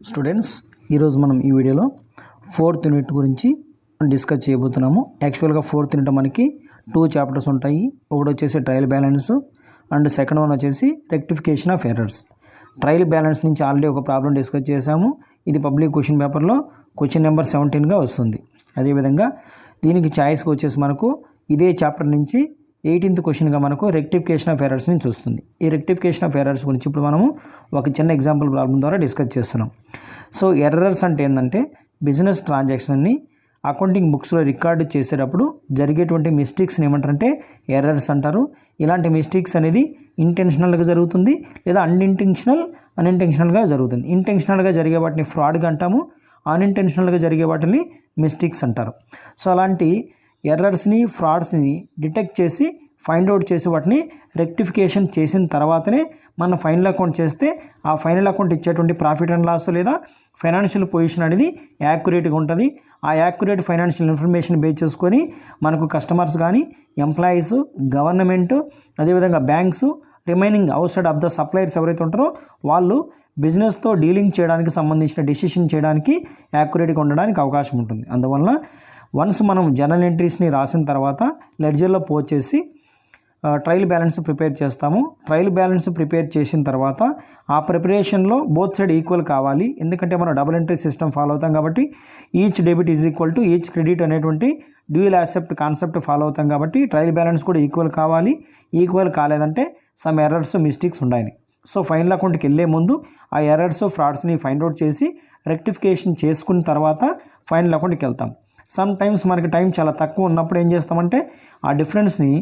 Students, ఈరోజు మనం ఈ వీడియోలో 4th యూనిట్ గురించి డిస్కస్ చేయబోతున్నాము. యాక్చువల్గా 4th యూనిట్ మనకి 2 చాప్టర్స్ ఉంటాయి. ఒకటి వచ్చేసి trial balance and second one వచ్చేసి rectification of errors. Trial balance నుంచి ఆల్రెడీ ఒక ప్రాబ్లం డిస్కస్ చేసాము. ఇది పబ్లిక్ క్వశ్చన్ పేపర్లో క్వశ్చన్ నెంబర్ 17గా వస్తుంది. అదేవిధంగా దీనికి ఛాయిస్కి వచ్చేసి మనకు ఇదే చాప్టర్ నుంచి 18th క్వశ్చన్గా మనకు రెక్టిఫికేషన్ ఆఫ్ ఎర్రర్స్ నుంచి వస్తుంది. ఈ రెక్టిఫికేషన్ ఆఫ్ ఎర్రర్స్ గురించి ఇప్పుడు మనము ఒక చిన్న ఎగ్జాంపుల్ ప్రాబ్లం ద్వారా డిస్కస్ చేస్తున్నాం. సో ఎర్రర్స్ అంటే ఏంటంటే బిజినెస్ ట్రాన్సాక్షన్ని అకౌంటింగ్ బుక్స్లో రికార్డు చేసేటప్పుడు జరిగేటువంటి మిస్టేక్స్ని ఏమంటారంటే ఎర్రర్స్ అంటారు. ఇలాంటి మిస్టేక్స్ అనేది ఇంటెన్షనల్గా జరుగుతుంది లేదా అన్ఇంటెన్షనల్గా జరుగుతుంది. ఇంటెన్షనల్గా జరిగే వాటిని ఫ్రాడ్గా అంటాము, అన్ఇంటెన్షనల్గా జరిగే వాటిని మిస్టేక్స్ అంటారు. సో అలాంటి ఎర్రర్స్ని ఫ్రాడ్స్ని డిటెక్ట్ చేసి ఫైండ్ అవుట్ చేసి వాటిని రెక్టిఫికేషన్ చేసిన తర్వాతనే మన ఫైనల్ అకౌంట్ చేస్తే ఆ ఫైనల్ అకౌంట్ ఇచ్చేటువంటి ప్రాఫిట్ అండ్ లాస్ లేదా ఫైనాన్షియల్ పొజిషన్ అనేది యాక్యురేట్గా ఉంటుంది. ఆ యాక్యురేట్ ఫైనాన్షియల్ ఇన్ఫర్మేషన్ బేస్ చేసుకొని మనకు కస్టమర్స్ కానీ ఎంప్లాయీస్, గవర్నమెంట్, అదేవిధంగా banks, remaining out side of the suppliers ఎవరైతే ఉంటారో వాళ్ళు బిజినెస్తో డీలింగ్ చేయడానికి సంబంధించిన డెసిషన్ చేయడానికి యాక్యురేట్గా ఉండడానికి అవకాశం ఉంటుంది. అందువల్ల వన్స్ మనం జర్నల్ ఎంట్రీస్ని రాసిన తర్వాత లెడ్జర్లో పోస్ట్ చేసి ట్రయల్ బ్యాలెన్స్ ప్రిపేర్ చేస్తాము. ట్రయల్ బ్యాలెన్స్ ప్రిపేర్ చేసిన తర్వాత ఆ ప్రిపరేషన్లో బోత్ సైడ్ ఈక్వల్ కావాలి. ఎందుకంటే మనం డబుల్ ఎంట్రీ సిస్టమ్ ఫాలో అవుతాం కాబట్టి each debit is equal to each credit అనేటువంటి డ్యూయల్ యాక్సెప్ట్ కాన్సెప్ట్ ఫాలో అవుతాం కాబట్టి ట్రయల్ బ్యాలెన్స్ కూడా ఈక్వల్ కావాలి. ఈక్వల్ కాలేదంటే సమ్ ఎర్రర్స్, మిస్టేక్స్ ఉన్నాయి. సో ఫైనల్ అకౌంట్కి వెళ్ళే ముందు ఆ ఎర్రర్స్, ఫ్రాడ్స్ని ఫైండ్ అవుట్ చేసి రెక్టిఫికేషన్ చేసుకున్న తర్వాత ఫైనల్ అకౌంట్కి వెళ్తాం. సమ్ టైమ్స్ మనకి టైం చాలా తక్కువ ఉన్నప్పుడు ఏం చేస్తామంటే ఆ డిఫరెన్స్ని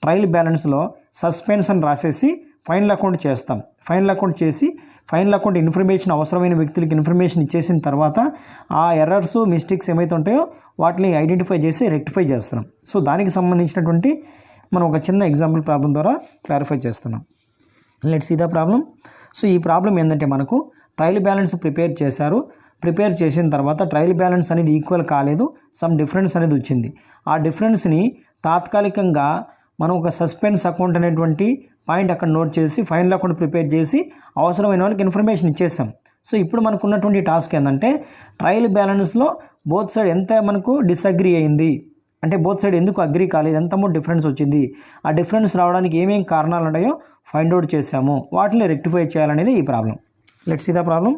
ట్రయల్ బ్యాలెన్స్లో సస్పెన్స్ అని రాసేసి ఫైనల్ అకౌంట్ చేస్తాం. ఫైనల్ అకౌంట్ చేసి ఫైనల్ అకౌంట్ ఇన్ఫర్మేషన్ అవసరమైన వ్యక్తులకి ఇన్ఫర్మేషన్ ఇచ్చేసిన తర్వాత ఆ ఎర్రర్స్, మిస్టేక్స్ ఏమైతే ఉంటాయో వాటిని ఐడెంటిఫై చేసి రెక్టిఫై చేస్తున్నాం. సో దానికి సంబంధించినటువంటి మనం ఒక చిన్న ఎగ్జాంపుల్ ప్రాబ్లం ద్వారా క్లారిఫై చేస్తున్నాం. Let's see the problem. So ఈ ప్రాబ్లం ఏంటంటే మనకు ట్రయల్ బ్యాలెన్స్ ప్రిపేర్ చేశారు. ప్రిపేర్ చేసిన తర్వాత ట్రయల్ బ్యాలెన్స్ అనేది ఈక్వల్ కాలేదు, సమ్ డిఫరెన్స్ అనేది వచ్చింది. ఆ డిఫరెన్స్ని తాత్కాలికంగా మనం ఒక సస్పెన్స్ అకౌంట్ అనేటువంటి పాయింట్ అక్కడ నోట్ చేసి ఫైనల్ అకౌంట్ ప్రిపేర్ చేసి అవసరమైన వాళ్ళకి ఇన్ఫర్మేషన్ ఇచ్చేసాం. సో ఇప్పుడు మనకు ఉన్నటువంటి టాస్క్ ఏంటంటే ట్రయల్ బ్యాలెన్స్లో బోత్ సైడ్ ఎంత మనకు డిసగ్రీ అయింది, అంటే బోత్ సైడ్ ఎందుకు అగ్రీ కాలేదు, ఎంత అమౌంట్ డిఫరెన్స్ వచ్చింది, ఆ డిఫరెన్స్ రావడానికి ఏమేం కారణాలు ఉన్నాయో ఫైండ్ అవుట్ చేసాము, వాటిని రెక్టిఫై చేయాలనేది ఈ problem. Let's see the problem.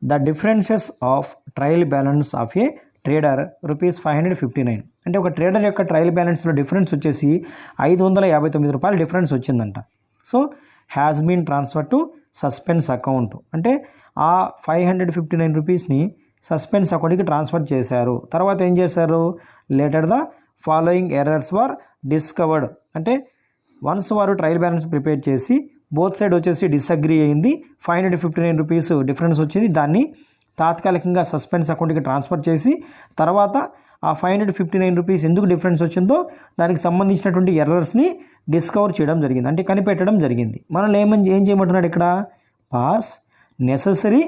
The differences of trial balance of a trader ₹559. అంటే ఒక ట్రేడర్ యొక్క ట్రయల్ బ్యాలెన్స్లో డిఫరెన్స్ వచ్చేసి ₹559 డిఫరెన్స్ వచ్చిందంట. So has been transfer to suspense account. అంటే ఆ ₹559ని సస్పెన్స్ అకౌంట్కి ట్రాన్స్ఫర్ చేశారు. తర్వాత ఏం చేశారు, later the following errors were discovered. అంటే వన్స్ వారు ట్రయల్ బ్యాలెన్స్ ప్రిపేర్ చేసి బోత్ సైడ్ వచ్చేసి డిసగ్రీ అయింది, ₹559 డిఫరెన్స్ వచ్చింది. దాన్ని తాత్కాలికంగా సస్పెన్స్ అకౌంట్కి ట్రాన్స్ఫర్ చేసి తర్వాత ఆ ₹559 ఎందుకు డిఫరెన్స్ వచ్చిందో దానికి సంబంధించినటువంటి ఎర్రర్స్ని డిస్కవర్ చేయడం జరిగింది, అంటే కనిపెట్టడం జరిగింది. మనల్ని ఏం చేయమంటున్నాడు ఇక్కడ, పాస్ నెససరీ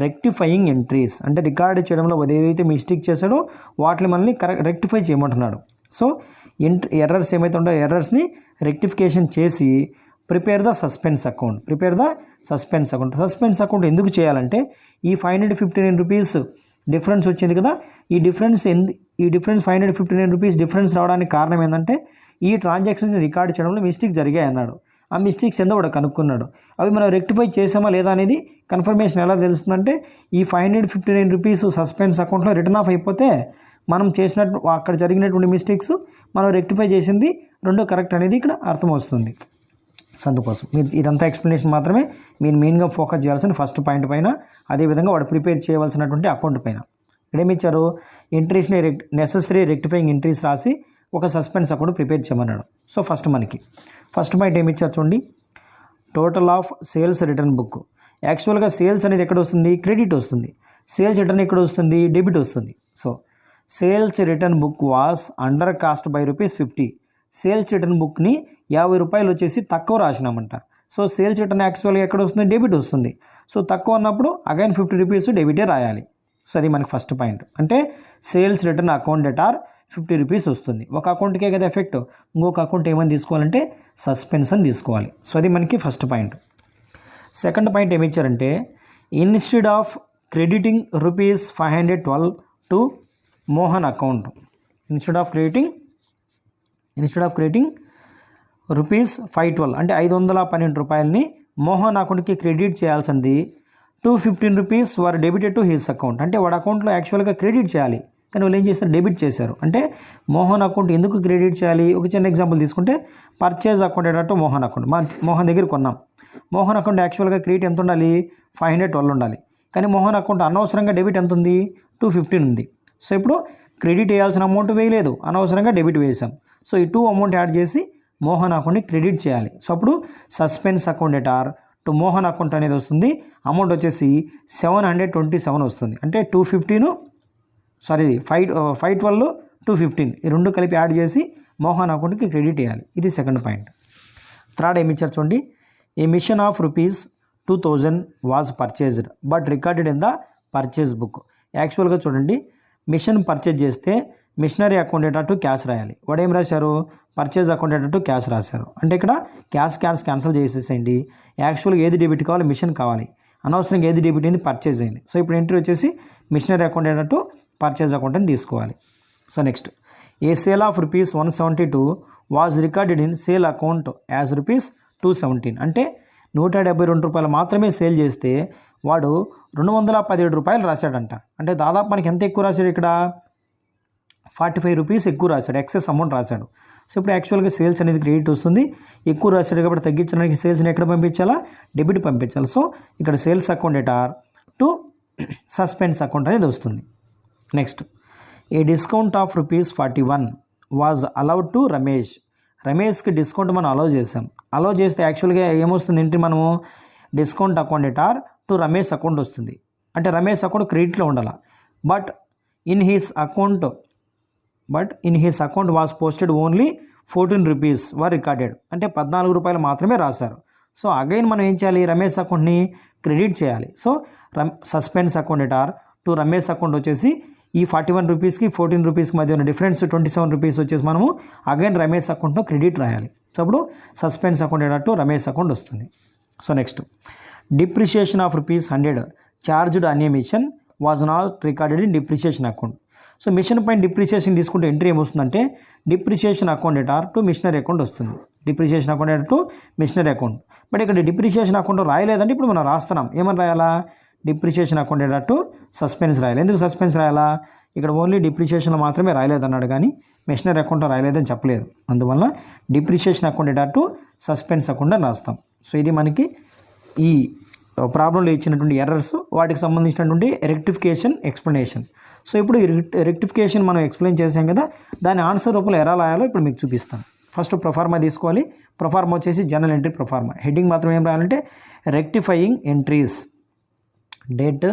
రెక్టిఫైయింగ్ ఎంట్రీస్. అంటే రికార్డు చేయడంలో ఏదైతే మిస్టేక్ చేశాడో వాటిని మనల్ని రెక్టిఫై చేయమంటున్నాడు. సో ఎర్రర్స్ ఏమైతే ఉంటాయో ఎర్రర్స్ని రెక్టిఫికేషన్ చేసి prepare the suspense account. Suspense account ఎందుకు చేయాలంటే ఈ ₹559 డిఫరెన్స్ వచ్చింది కదా, ఈ డిఫరెన్స్ ₹559 డిఫరెన్స్ రావడానికి కారణం ఏంటంటే ఈ ట్రాన్సాక్షన్స్ రికార్డ్ చేయడంలో మిస్టేక్ జరిగాయి అన్నాడు. ఆ మిస్టేక్స్ ఏందో వాడు కనుక్కున్నాడు. అవి మనం రెక్టిఫై చేసామా లేదా అనేది కన్ఫర్మేషన్ ఎలా తెలుస్తుందంటే ఈ ₹559 సస్పెన్స్ అకౌంట్లో రిటర్న్ ఆఫ్ అయిపోతే మనం చేసినట్టు అక్కడ జరిగినటువంటి మిస్టేక్స్ మనం రెక్టిఫై చేసింది రెండు కరెక్ట్ అనేది ఇక్కడ అర్థం వస్తుంది. సో అందుకోసం మీరు ఇదంతా ఎక్స్ప్లెనేషన్ మాత్రమే మీరు మెయిన్గా ఫోకస్ చేయాల్సింది ఫస్ట్ పాయింట్ పైన, అదేవిధంగా వాడు ప్రిపేర్ చేయవలసినటువంటి అకౌంట్ పైన. ఇక్కడ ఏమిచ్చారు, ఎంట్రీస్ని నెసెసరీ రెక్టిఫైయింగ్ ఎంట్రీస్ రాసి ఒక సస్పెన్స్ అకౌంట్ ప్రిపేర్ చేయమన్నాడు. సో ఫస్ట్ పాయింట్ ఏమిచ్చారు చూడండి, total of sales return book. యాక్చువల్గా సేల్స్ అనేది ఎక్కడ వస్తుంది, క్రెడిట్ వస్తుంది. సేల్స్ రిటర్న్ ఎక్కడ వస్తుంది, డెబిట్ వస్తుంది. So sales return book was under cost by ₹50. Sales return బుక్ని ₹50 వచ్చేసి తక్కువ రాసినామంట. సో సేల్స్ రిటర్న్ యాక్చువల్గా ఎక్కడ వస్తుంది, డెబిట్ వస్తుంది. సో తక్కువ అన్నప్పుడు అగైన్ ₹50 డెబిటే రాయాలి. సో అది మనకి ఫస్ట్ పాయింట్. అంటే సేల్స్ రిటర్న్ అకౌంట్ డెట్ ఆర్ ₹50 వస్తుంది. ఒక అకౌంట్కే కదా ఎఫెక్ట్, ఇంకొక అకౌంట్ ఏమని తీసుకోవాలంటే సస్పెన్స్ అని తీసుకోవాలి. సో అది మనకి ఫస్ట్ పాయింట్. సెకండ్ పాయింట్ ఏమి ఇచ్చారంటే instead of crediting rupees 512 to Mohan account. Instead of crediting rupees 512 అంటే 512 రూపాయలని మోహన్ అకౌంట్కి క్రెడిట్ చేయాల్సింది 215 rupees were debited to his account. అంటే వాడి అకౌంట్లో యాక్చువల్గా క్రెడిట్ చేయాలి, కానీ వాళ్ళు ఏం చేస్తారు, డెబిట్ చేశారు. అంటే మోహన్ అకౌంట్ ఎందుకు క్రెడిట్ చేయాలి? ఒక చిన్న ఎగ్జాంపుల్ తీసుకుంటే పర్చేజ్ అకౌంట్ ఏంటంటే మోహన్ అకౌంట్, మోహన్ దగ్గర కొన్నాం. మోహన్ అకౌంట్ యాక్చువల్గా క్రెడిట్ ఎంత ఉండాలి, 512 ఉండాలి. కానీ మోహన్ అకౌంట్ అనవసరంగా డెబిట్ ఎంత ఉంది, 215 ఉంది. సో ఇప్పుడు క్రెడిట్ వేయాల్సిన అమౌంట్ వేయలేదు, అనవసరంగా డెబిట్ వేసాం. సో ఈ 2 అమౌంట్ యాడ్ చేసి మోహన్ అకౌంట్ని క్రెడిట్ చేయాలి. సో అప్పుడు suspense account debtor to Mohan account అనేది వస్తుంది. అమౌంట్ వచ్చేసి 727 వస్తుంది. అంటే 512 215 ఈ రెండు కలిపి యాడ్ చేసి మోహన్ అకౌంట్కి క్రెడిట్ చేయాలి. ఇది సెకండ్ పాయింట్. థర్డ్ ఏమి ఇచ్చారు చూడండి, a machine of rupees 2000 was purchased but recorded in the purchase book. యాక్చువల్గా చూడండి, మిషన్ పర్చేజ్ చేస్తే మిషనరీ అకౌంట్ టు క్యాష్ రాయాలి. వాడు ఏం రాశారు, పర్చేజ్ అకౌంట్ టు క్యాష్ రాశారు. అంటే ఇక్కడ క్యాష్ క్యాన్సిల్ చేసేసేయండి. యాక్చువల్గా ఏది డెబిట్ కావాలి, మిషన్ కావాలి. అనవసరంగా ఏది డెబిట్ అయింది, పర్చేజ్ అయింది. సో ఇప్పుడు ఎంట్రీ వచ్చేసి machinery account to purchase account అని తీసుకోవాలి. So next, a sale of rupees 172 was recorded in sale account as rupees 217. అంటే 172 రూపాయలు మాత్రమే సేల్ చేస్తే వాడు 217 రూపాయలు రాశాడంట. అంటే దాదాపు మనకి ఎంత ఎక్కువ రాశాడు, ఇక్కడ 45 రూపీస్ ఎక్కువ రాశాడు, ఎక్సెస్ అమౌంట్ రాశాడు. సో ఇప్పుడు యాక్చువల్గా సేల్స్ అనేది క్రెడిట్ వస్తుంది, ఎక్కువ రాశాడు కాబట్టి తగ్గించడానికి సేల్స్ని ఎక్కడ పంపించాలా, డెబిట్ పంపించాలి. సో ఇక్కడ sales account debtor to suspense account అనేది వస్తుంది. Next, a discount of rupees 41 was allowed to Ramesh. రమేష్కి డిస్కౌంట్ మనం అలౌ చేసాం. అలౌ చేస్తే యాక్చువల్గా ఏమొస్తుంది, ఏంటి మనము discount account debtor to Ramesh account వస్తుంది. అంటే రమేష్ అకౌంట్ క్రెడిట్లో ఉండాలి. But in his account was posted only 14 rupees were recorded. అంటే 14 రూపాయలు మాత్రమే రాశారు. సో అగైన్ మనం ఏం చేయాలి, రమేష్ అకౌంట్ని క్రెడిట్ చేయాలి. So suspense account debtor to Ramesh account వచ్చేసి ఈ 41 రూపీస్కి 14 రూపీస్కి మధ్య ఉన్న డిఫరెన్స్ 27 రూపీస్ వచ్చేసి మనము అగైన్ రమేష్ అకౌంట్లో క్రెడిట్ రాయాలి. సో అప్పుడు suspense account debtor to Ramesh account వస్తుంది. So next, depreciation of rupees 100 charged on a machine was not recorded in depreciation account. So machine పైన డిప్రిషియేషన్ తీసుకుంటే ఎంట్రీ ఏమొస్తుందంటే depreciation account debtor to machinery account వస్తుంది. Depreciation account debtor to machinery account. But ఇక్కడ depreciation account రాయలేదంటే ఇప్పుడు మనం రాస్తున్నాం. ఏమని రాయాలా, depreciation account debtor to suspense రాయాలి. ఎందుకు సస్పెన్స్ రాయాలా, ఇక్కడ ఓన్లీ డిప్రిషియేషన్లో మాత్రమే రాయలేదన్నాడు కానీ మిషనరీ అకౌంట్లో రాయలేదని చెప్పలేదు. అందువల్ల depreciation account debtor to suspense account అని రాస్తాం. సో ఇది మనకి ఈ ప్రాబ్లంలో ఇచ్చినటువంటి ఎర్రర్స్, వాటికి సంబంధించినటువంటి రెక్టిఫికేషన్ ఎక్స్ప్లెనేషన్. సో ఇప్పుడు ఈ రెక్టిఫికేషన్ మనం ఎక్స్ప్లెయిన్ చేసాం కదా, దాని ఆన్సర్ రూపంలో ఎలా రాయాలో ఇప్పుడు మీకు చూపిస్తాను. ఫస్ట్ ప్రొఫార్మా తీసుకోవాలి. ప్రొఫార్మా వచ్చేసి జనరల్ ఎంట్రీ ప్రొఫార్మా. హెడ్డింగ్ మాత్రం ఏం రాయాలంటే rectifying entries, date,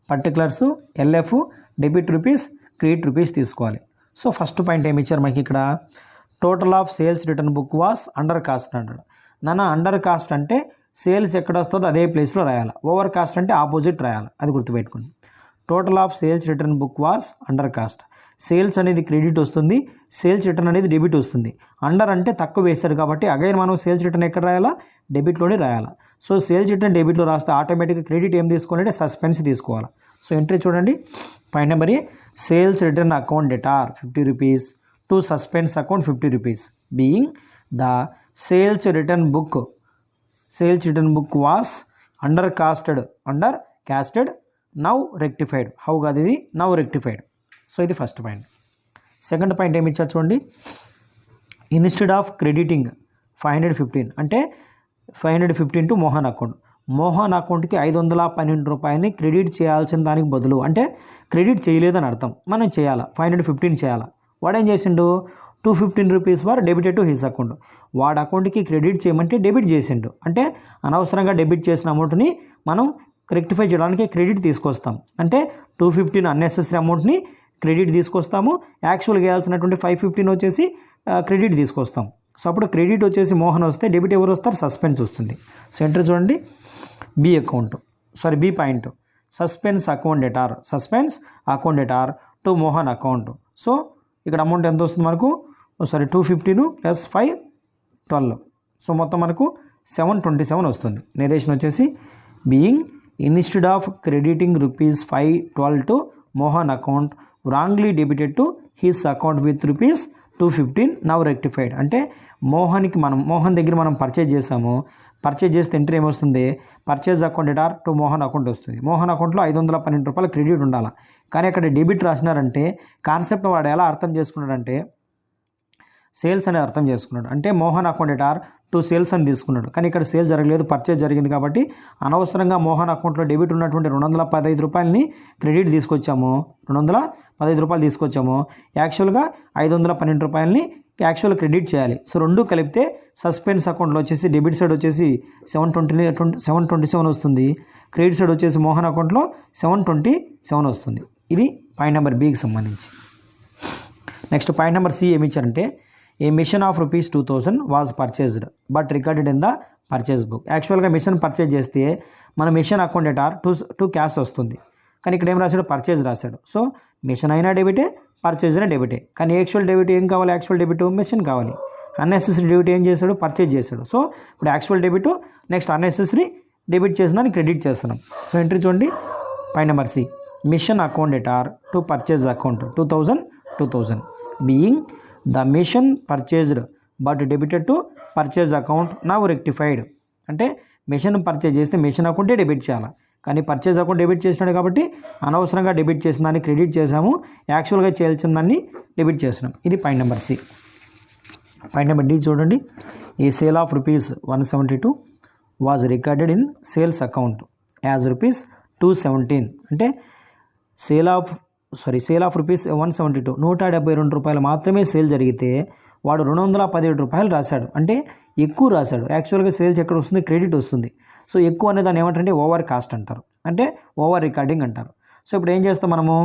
particulars, LF, debit rupees, credit rupees తీసుకోవాలి. సో ఫస్ట్ పాయింట్ ఏమి ఇచ్చారు మనకి ఇక్కడ, total of sales return book was under cost అంటాడు. అండర్ కాస్ట్ అంటే సేల్స్ ఎక్కడ వస్తుందో అదే ప్లేస్లో రాయాలి. ఓవర్ కాస్ట్ అంటే ఆపోజిట్ రాయాలి, అది గుర్తుపెట్టుకోండి. Total of sales return book was under cast. Sales అనేది క్రెడిట్ వస్తుంది, సేల్స్ రిటర్న్ అనేది డెబిట్ వస్తుంది. అండర్ అంటే తక్కువ వేస్తాడు కాబట్టి అగైన్ మనం సేల్స్ రిటర్న్ ఎక్కడ రాయాలా, డెబిట్లోనే రాయాలా. సో సేల్స్ రిటర్న్ డెబిట్లో రాస్తే ఆటోమేటిక్గా క్రెడిట్ ఏం తీసుకోవాలంటే సస్పెన్స్ తీసుకోవాలి. సో ఎంట్రీ చూడండి, point number A, sales return account debtor 50 rupees to suspense account 50 rupees being the sales return book was under casted now rectified. How కాదు ఇది, నౌ రెక్టిఫైడ్. సో ఇది ఫస్ట్ పాయింట్. సెకండ్ పాయింట్ ఏమి ఇచ్చారు చూడండి, instead of crediting 515 అంటే 515 to Mohan అకౌంట్కి 512 రూపాయలని credit చేయాల్సిన దానికి బదులు, అంటే క్రెడిట్ చేయలేదని అర్థం, మనం చేయాలా, 515 చేయాలా. వాడు ఏం చేసిండు, 215 rupees were debited to his account. వాడు అకౌంట్కి క్రెడిట్ చేయమంటే డెబిట్ చేసిండు. అంటే అనవసరంగా డెబిట్ చేసిన అమౌంట్ని మనం రెక్టిఫై చేయడానికి క్రెడిట్ తీసుకొస్తాం. అంటే 215 అన్నెసెసరీ అమౌంట్ని క్రెడిట్ తీసుకొస్తాము, యాక్చువల్గా వేయాల్సినటువంటి 515 వచ్చేసి క్రెడిట్ తీసుకొస్తాం. సో అప్పుడు క్రెడిట్ వచ్చేసి మోహన్ వస్తే డెబిట్ ఎవరు వస్తారు, సస్పెన్స్ వస్తుంది. సో ఎంటర్ చూడండి, B point, suspense account debtor to Mohan account. So ఇక్కడ అమౌంట్ ఎంత వస్తుంది మనకు, 215 ప్లస్ 5 12. సో మొత్తం మనకు 727 వస్తుంది. నెరేషన్ వచ్చేసి being instead of crediting ₹512 to Mohan account wrongly debited to his account with ₹215 now rectified. అంటే మోహన్ దగ్గర మనం పర్చేజ్ చేసాము. పర్చేజ్ చేస్తే ఎంట్రీ ఏమొస్తుంది, purchase account debtor to Mohan account వస్తుంది. మోహన్ అకౌంట్లో ₹512 క్రెడిట్ ఉండాలి. కానీ అక్కడ డెబిట్ రాసినారంటే కాన్సెప్ట్ వాడు ఎలా అర్థం చేసుకున్నాడంటే సేల్స్ అనేది అర్థం చేసుకున్నాడు. అంటే Mohan account debtor to sales అని తీసుకున్నాడు. కానీ ఇక్కడ సేల్ జరగలేదు, పర్చేజ్ జరిగింది. కాబట్టి అనవసరంగా మోహన్ అకౌంట్లో డెబిట్ ఉన్నటువంటి ₹215 క్రెడిట్ తీసుకొచ్చాము. ₹215 తీసుకొచ్చాము. యాక్చువల్గా ₹512 యాక్చువల్ క్రెడిట్ చేయాలి. సో రెండు కలిపితే సస్పెన్స్ అకౌంట్లో వచ్చేసి డెబిట్ సైడ్ వచ్చేసి 727 వస్తుంది. క్రెడిట్ సైడ్ వచ్చేసి మోహన్ అకౌంట్లో 727 వస్తుంది. ఇది పాయింట్ నెంబర్ బికి సంబంధించి. నెక్స్ట్ పాయింట్ నెంబర్ సి ఏమి ఇచ్చారంటే a machine of ₹2000 was purchased but recorded in the purchase book. యాక్చువల్గా మిషన్ పర్చేజ్ చేస్తే మన machine account debtor to cash వస్తుంది. కానీ ఇక్కడ ఏం రాశాడు, పర్చేజ్ రాశాడు. సో మిషన్ అయినా డెబిటే, పర్చేజ్ అయినా డెబిటే. కానీ యాక్చువల్ డెబిట్ ఏం కావాలి, యాక్చువల్ డెబిట్ మిషన్ కావాలి. అన్నెసెసరీ డెబిట్ ఏం చేశాడు, పర్చేజ్ చేశాడు. సో ఇప్పుడు actual debit next unnecessary debit చేసిన దాన్ని క్రెడిట్ చేస్తున్నాం. సో ఎంట్రీ చూడండి point number C, machine account debtor to purchase account 2000 being the machine purchased but debited to purchase account now rectified. అంటే machine purchase చేస్తే machine అకౌంటే debit చేయాలి. కానీ purchase account debit చేసినాడు కాబట్టి అనవసరంగా డెబిట్ చేసిన దాన్ని క్రెడిట్ చేసాము. యాక్చువల్గా చేయాల్సిన దాన్ని డెబిట్ చేసినాం. ఇది point number C. Point number D చూడండి, ఈ sale of ₹172 was recorded in sales account as ₹217. అంటే సేల్ ఆఫ్ ₹172 ₹172 మాత్రమే సేల్ జరిగితే వాడు ₹217 రాశాడు. అంటే ఎక్కువ రాశాడు. యాక్చువల్గా సేల్స్ ఎక్కడ వస్తుంది, క్రెడిట్ వస్తుంది. సో ఎక్కువ అనే దాన్ని ఏమంటారంటే ఓవర్ కాస్ట్ అంటారు, అంటే ఓవర్ రికార్డింగ్ అంటారు. సో ఇప్పుడు ఏం చేస్తాం మనము,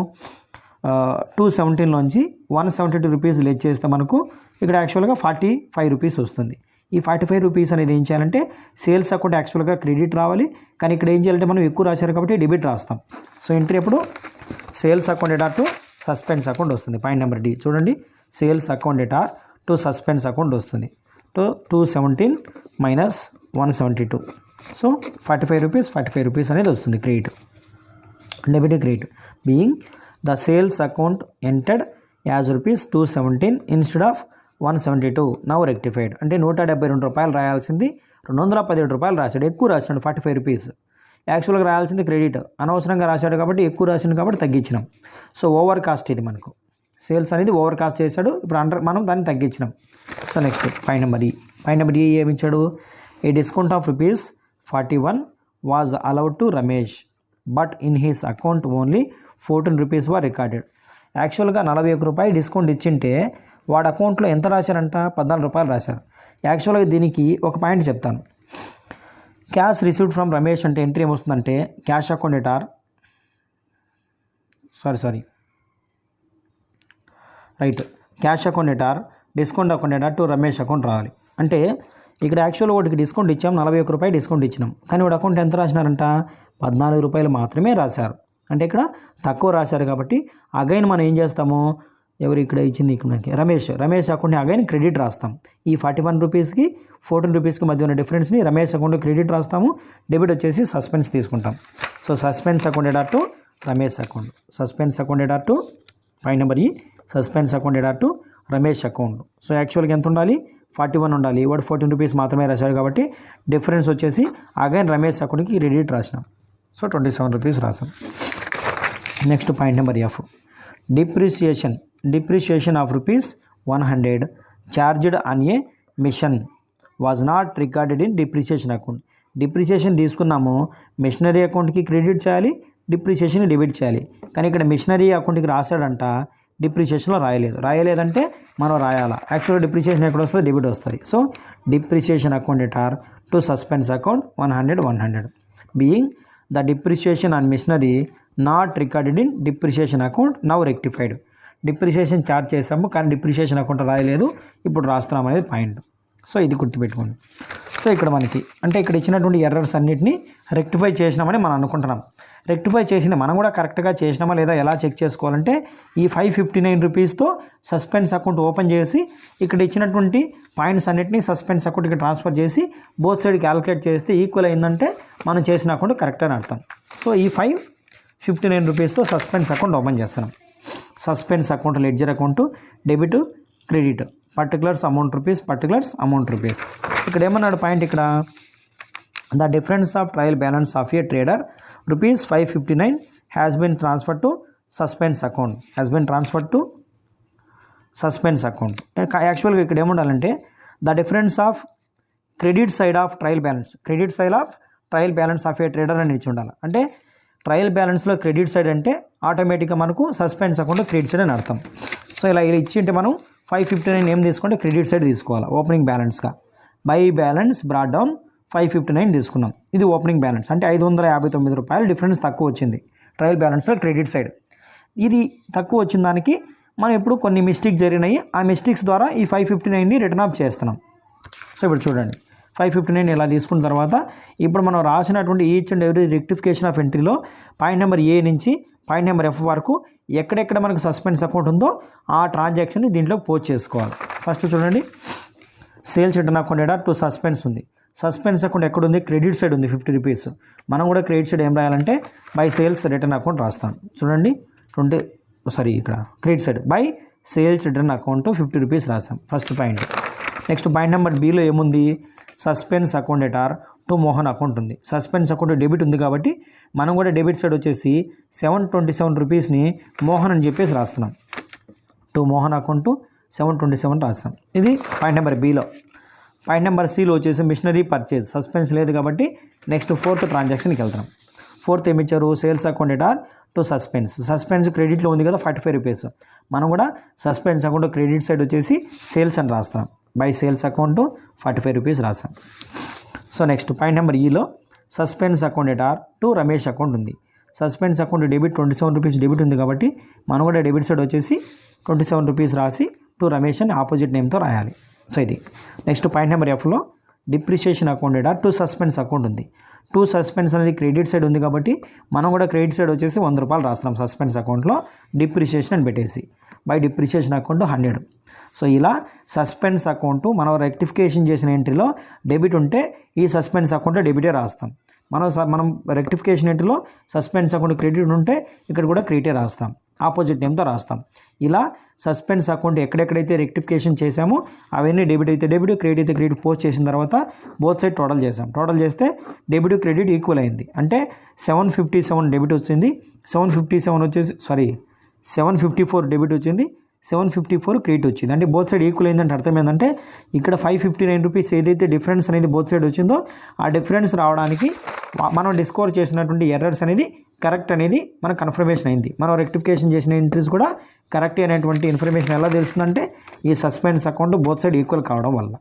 217లోంచి ₹172 లెస్ చేస్తే మనకు ఇక్కడ యాక్చువల్గా ₹45 వస్తుంది. ఈ ₹45 అనేది ఏం చేయాలంటే సేల్స్ అకౌంట్ యాక్చువల్గా క్రెడిట్ రావాలి. కానీ ఇక్కడ ఏం చేయాలంటే మనం ఎక్కువ రాశారు కాబట్టి డెబిట్ రాస్తాం. సో ఎంట్రీ ఎప్పుడు sales account debtor to suspense account వస్తుంది. పాయింట్ నెంబర్ డి చూడండి, sales account debtor to suspense account వస్తుంది. 217 మైనస్ 172. సో ₹45 అనేది వస్తుంది credit, debit credit. Being the sales account entered as ₹217 instead of 172 now rectified. అంటే ₹172 రాయాల్సింది ₹217 రాశాడు, ఎక్కువ రాశాడు ₹45. యాక్చువల్గా రాయాల్సింది క్రెడిట్, అనవసరంగా రాశాడు కాబట్టి ఎక్కువ రాశాడు కాబట్టి తగ్గించినాం. సో ఓవర్ కాస్ట్ ఇది మనకు సేల్స్ అనేది ఓవర్ కాస్ట్ చేశాడు. ఇప్పుడు మనం దాన్ని తగ్గించినాం. So next point number E ఏమి ఇచ్చాడు, a discount of ₹41 was allowed to Ramesh but in his account only ₹14 were recorded. యాక్చువల్గా ₹41 డిస్కౌంట్ ఇచ్చింటే వాడు అకౌంట్లో ఎంత రాశారంట, ₹14 రాశారు. యాక్చువల్గా దీనికి ఒక పాయింట్ చెప్తాను. క్యాష్ రిసీవ్డ్ ఫ్రమ్ రమేష్ అంటే ఎంట్రీ ఏమొస్తుందంటే cash account debtor cash account debtor discount account debtor to Ramesh account రావాలి. అంటే ఇక్కడ యాక్చువల్గా వాడికి డిస్కౌంట్ ఇచ్చాం, ₹41 డిస్కౌంట్ ఇచ్చినాం. కానీ వాడు అకౌంట్ ఎంత రాసినారంట, ₹14 మాత్రమే రాశారు. అంటే ఇక్కడ తక్కువ రాశారు కాబట్టి అగైన్ మనం ఏం చేస్తాము, ఎవరు ఇక్కడ ఇచ్చింది ఇక్కడ రమేష్ అకౌంట్ని అగైన్ క్రెడిట్ రాస్తాం. ఈ ₹41కి ₹14 మధ్య ఉన్న డిఫరెన్స్ని రమేష్ అకౌంట్ క్రెడిట్ రాస్తాము. డెబిట్ వచ్చేసి సస్పెన్స్ తీసుకుంటాం. So suspense account debtor to Ramesh account, suspense account debtor to point number E suspense account debtor to Ramesh account. So యాక్చువల్గా ఎంత ఉండాలి, 41 ఉండాలి. వాడు ₹14 మాత్రమే రాశాడు కాబట్టి డిఫరెన్స్ వచ్చేసి అగైన్ రమేష్ అకౌంట్కి క్రెడిట్ రాసినాం. సో ₹27 రాసాం. Next point number F, depreciation of ₹100 charged on a machine was not recorded in depreciation account. Depreciation తీసుకున్నాము, మిషనరీ అకౌంట్కి క్రెడిట్ చేయాలి, డిప్రిషియేషన్ డెబిట్ చేయాలి. కానీ ఇక్కడ మిషనరీ అకౌంట్కి రాశాడంట, డిప్రిషియేషన్లో రాయలేదంటే మనం రాయాలా. యాక్చువల్గా డిప్రిషియేషన్ ఎక్కడ వస్తుంది, డెబిట్ వస్తుంది. So depreciation account debtor to suspense account 100 being the depreciation on machinery not recorded in depreciation account now rectified. Depreciation charge చేసాము కానీ డిప్రిషియేషన్ అకౌంట్ రాయలేదు, ఇప్పుడు రాస్తున్నాం అనేది పాయింట్. సో ఇది గుర్తుపెట్టుకోండి. సో ఇక్కడ మనకి అంటే ఇక్కడ ఇచ్చినటువంటి ఎర్రర్స్ అన్నిటిని రెక్టిఫై చేసినామని మనం అనుకుంటున్నాం. రెక్టిఫై చేసింది మనం కూడా కరెక్ట్గా చేసినామా లేదా ఎలా చెక్ చేసుకోవాలంటే ఈ 559 రూపీస్తో సస్పెన్స్ అకౌంట్ ఓపెన్ చేసి ఇక్కడ ఇచ్చినటువంటి పాయింట్స్ అన్నిటినీ సస్పెన్స్ అకౌంట్కి ట్రాన్స్ఫర్ చేసి బోత్ సైడ్ క్యాలిక్యులేట్ చేస్తే ఈక్వల్ అయిందంటే మనం చేసిన అకౌంట్ కరెక్ట్ అని అర్థం. సో ఈ 559 రూపీస్తో సస్పెన్స్ అకౌంట్ ఓపెన్ చేస్తున్నాం. Suspense account ledger account debit credit particulars amount rupees. ఇక్కడ ఏమన్నాడు పాయింట్, ఇక్కడ the difference of trial balance of a trader rupees 559 has been transfer to suspense account. యాక్చువల్గా ఇక్కడ ఏముండాలంటే the difference of credit side of trial balance of a trader అని ఇచ్చి ఉండాలి. అంటే ట్రయల్ బ్యాలెన్స్లో క్రెడిట్ సైడ్ అంటే ఆటోమేటిక్గా మనకు సస్పెన్స్ అకౌంట్లో క్రెడిట్ సైడ్ అని అర్థం. సో ఇలా ఇచ్చి ఉంటే మనం 559 ఏం తీసుకుంటే క్రెడిట్ సైడ్ తీసుకోవాలి ఓపెనింగ్ బ్యాలెన్స్గా. బై బ్యాలెన్స్ బ్రాడ్ డౌన్ 559 తీసుకున్నాం. ఇది ఓపెనింగ్ బ్యాలెన్స్ అంటే 559 రూపాయలు డిఫరెన్స్ తక్కువ వచ్చింది ట్రయల్ బ్యాలెన్స్లో క్రెడిట్ సైడ్. ఇది తక్కువ వచ్చిన దానికి మనం ఇప్పుడు కొన్ని మిస్టేక్ జరిగినాయి, ఆ మిస్టేక్స్ ద్వారా ఈ 559ని రిటర్న్ ఆఫ్ చేస్తున్నాం. సో ఇప్పుడు చూడండి 559 ఇలా తీసుకున్న తర్వాత ఇప్పుడు మనం రాసినటువంటి each and every rectification of ఎంట్రీలో పాయింట్ నెంబర్ ఏ నుంచి పాయింట్ నెంబర్ ఎఫ్ వరకు ఎక్కడెక్కడ మనకు సస్పెన్స్ అకౌంట్ ఉందో ఆ ట్రాన్సాక్షన్ని దీంట్లో పోస్ట్ చేసుకోవాలి. ఫస్ట్ చూడండి sales return account debtor to suspense ఉంది. సస్పెన్స్ అకౌంట్ ఎక్కడ ఉంది, క్రెడిట్ సైడ్ ఉంది 50 రూపీస్. మనం కూడా క్రెడిట్ సైడ్ ఏం రాయాలంటే బై సేల్స్ రిటర్న్ అకౌంట్ రాస్తాం. చూడండి ఇక్కడ credit side by sales return account 50 rupees రాస్తాం first point. Next point number బిలో ఏముంది, suspense account debtor to Mohan account ఉంది. సస్పెన్స్ అకౌంట్ డెబిట్ ఉంది కాబట్టి మనం కూడా డెబిట్ సైడ్ వచ్చేసి 727 రూపీస్ని మోహన్ అని చెప్పేసి రాస్తున్నాం. టు మోహన్ అకౌంట్ 727 రాస్తాం. ఇది పాయింట్ నెంబర్ బిలో. పాయింట్ నెంబర్ సిలో వచ్చేసి మిషనరీ పర్చేజ్ సస్పెన్స్ లేదు కాబట్టి నెక్స్ట్ 4th ట్రాన్సాక్షన్కి వెళ్తాం. 4th ఏమి ఇచ్చారు, sales account debtor to suspense క్రెడిట్లో ఉంది కదా 45 రూపీస్. మనం కూడా సస్పెన్స్ అకౌంట్ క్రెడిట్ సైడ్ వచ్చేసి సేల్స్ అని రాస్తాం. బై సేల్స్ అకౌంట్ 45 రూపీస్ రాస్తాం. సో నెక్స్ట్ పాయింట్ నెంబర్ ఈలో suspense account debtor to Ramesh account ఉంది. Suspense account debit 27 rupees debit ఉంది కాబట్టి మనం కూడా డెబిట్ సైడ్ వచ్చేసి 27 రూపీస్ రాసి టు రమేష్ అని ఆపోజిట్ నేమ్తో రాయాలి. సో ఇది నెక్స్ట్ పాయింట్ నెంబర్ ఎఫ్లో depreciation account debtor to suspense account ఉంది. టు సస్పెన్స్ అనేది క్రెడిట్ సైడ్ ఉంది కాబట్టి మనం కూడా క్రెడిట్ సైడ్ వచ్చేసి 100 రూపాయలు రాస్తున్నాం సస్పెన్స్ అకౌంట్లో డిప్రిషియేషన్ అని పెట్టేసి బై డిప్రిషియేషన్ అకౌంట్ 100. సో ఇలా సస్పెన్స్ అకౌంట్ మనం రెక్టిఫికేషన్ చేసిన ఎంట్రీలో డెబిట్ ఉంటే ఈ సస్పెన్స్ అకౌంట్లో డెబిటే రాస్తాం. మనం రెక్టిఫికేషన్ ఎంట్రీలో సస్పెన్స్ అకౌంట్ క్రెడిట్ ఉంటే ఇక్కడ కూడా క్రెడిటే రాస్తాం, ఆపోజిట్ నేమ్తో రాస్తాం. ఇలా సస్పెన్స్ అకౌంట్ ఎక్కడెక్కడైతే రెక్టిఫికేషన్ చేసామో అవన్నీ డెబిట్ అయితే డెబిట్, క్రెడిట్ అయితే క్రెడిట్ పోస్ట్ చేసిన తర్వాత బోత్ సైడ్ టోటల్ చేసాం. టోటల్ చేస్తే డెబిట్ క్రెడిట్ ఈక్వల్ అయింది. అంటే 757 డెబిట్ వచ్చింది, 754 డెబిట్ వచ్చింది, 754 క్రెడిట్ వచ్చింది. అంటే బోత్ సైడ్ ఈక్వల్ అయిందంటే అర్థం ఏంటంటే ఇక్కడ 559 రూపీస్ ఏదైతే డిఫరెన్స్ అనేది బోత్ సైడ్ వచ్చిందో ఆ డిఫరెన్స్ రావడానికి మనం డిస్కవర్ చేసినటువంటి ఎర్రర్స్ అనేది కరెక్ట్ అనేది మనకు కన్ఫర్మేషన్ అయింది. మనం రెక్టిఫికేషన్ చేసిన ఎంట్రీస్ కూడా కరెక్ట్ అనేటువంటి ఇన్ఫర్మేషన్ ఎలా తెలుస్తుందంటే ఈ suspense account both side equal కావడం వల్ల.